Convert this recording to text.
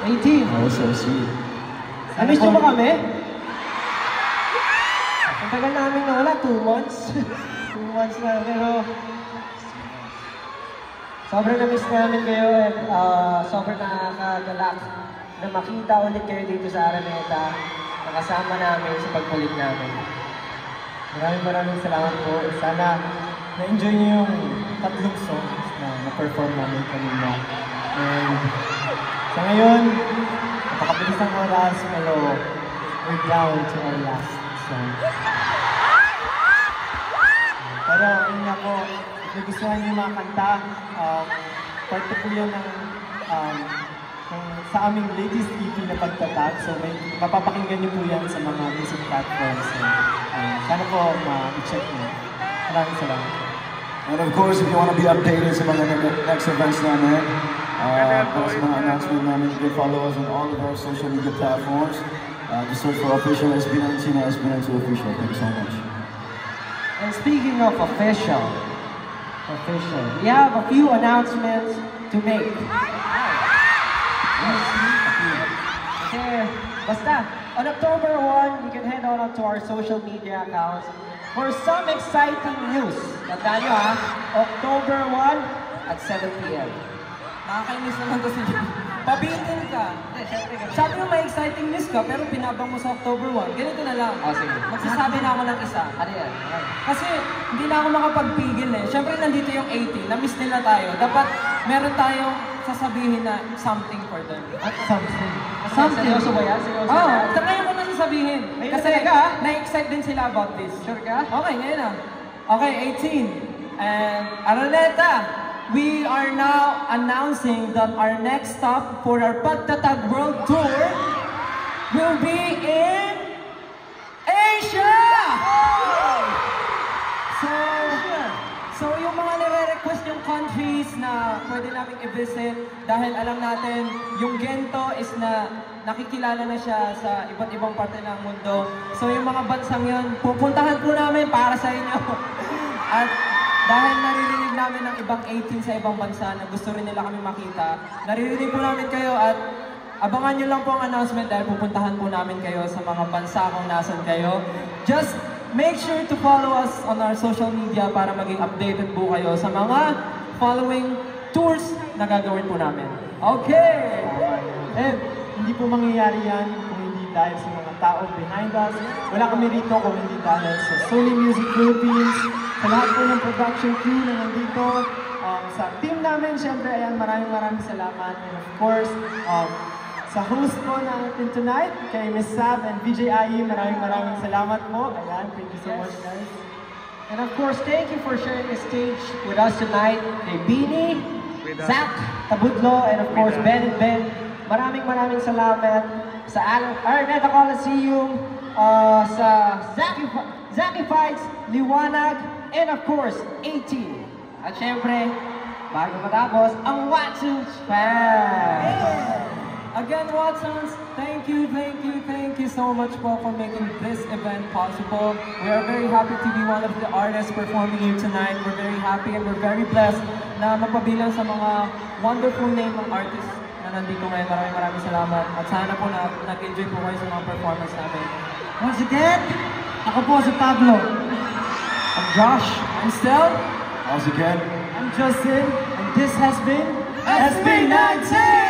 18. Oh, so sweet. Na-miss nyo ba kami? Ang tagal namin nawala, 2 months. 2 months na, pero sobrang na-miss namin kayo at sobrang nakakagalak na makita ulit kayo dito sa Araneta, nakasama namin sa pagbalik namin. Maraming salamat po. Sana na-enjoy niyo yung 3 songs na na-perform namin kanina. And sa ngayon, napakabilis ng oras, pero we're down to our last song. Pero yun nga po, if nagustuhan niyo yung mga kanta, part po yun ng sa aming latest EP na Pagtatag. So may mapapakinggan niyo po yan sa mga music platforms. So, sana po ma-check niyo. Maraming salamat. And of course, if you want to be updated sa mga next events namin, para sa mga announcement namin, you can follow us on all of our social media platforms. Just search for official SB19 or SB19 official. Thank you so much. And speaking of official, we have a few announcements to make. Kasi, basta, on October 1, you can head on to our social media accounts for some exciting news. Tandaan nyo ha, October 1 at 7 p.m. Nakakainis naman kasi pabitin ka. Sabi mo may exciting news ka, pero pinabang mo sa October 1. Ganito na lang. Oh, sige. Magsasabi na ako ng isa. Ano yan? Kasi hindi na ako makapagpigil eh. Siyempre nandito yung 80, na-miss nila tayo. Dapat meron tayong sasabihin na something for them. At something. Seryoso ba yan? Seryoso ba yan? Try ko na sasabihin. Kasi na-excite din sila about this. Sure ka? Okay, ngayon na. Okay, 18. And Araneta, we are now announcing that our next stop for our Pagtatag World Tour will be in Asia! So yung mga nire-request yung countries na pwede namin i-visit dahil alam natin yung Gento is na nakikilala na siya sa iba't ibang parte ng mundo. So yung mga bansang yun, pupuntahan po namin para sa inyo. At dahil naririnig namin ng ibang 18 sa ibang bansa na gusto rin nila kami makita, naririnig po namin kayo at abangan nyo lang po ang announcement dahil pupuntahan po namin kayo sa mga bansa kung nasan kayo. Just make sure to follow us on our social media para maging updated po kayo sa mga following tours na gagawin po namin. Okay! And hindi po mangyayari yan kung hindi dahil sa mga tao behind us. Wala kami rito kung hindi dahil sa Sony Music Philippines, sa lahat po ng production crew na nandito, sa team namin, syempre, ayan, maraming salamat. And of course, sa host po natin tonight, kay Miss Sab and VJ Ai, maraming salamat po. Ayan, thank you so much, guys. And of course, thank you for sharing the stage with us tonight. Kay Beanie, Zach Tabudlo, and of course, Ben and Ben. Maraming salamat sa Araneta Coliseum, sa Zaki Fights, Liwanag, and of course, 18. At syempre, bago matapos, ang Watsons fans! Again, Watsons, thank you so much for making this event possible. We are very happy to be one of the artists performing here tonight. We're very happy and we're very blessed na mapabilang sa mga wonderful name ng artists na nandito ngayon. Maraming salamat. At sana po na nag-enjoy po kayo sa mga performance namin. Once again, ako po si Pablo. I'm Josh. I'm Stel. Once again, I'm Justin, And this has been SB19!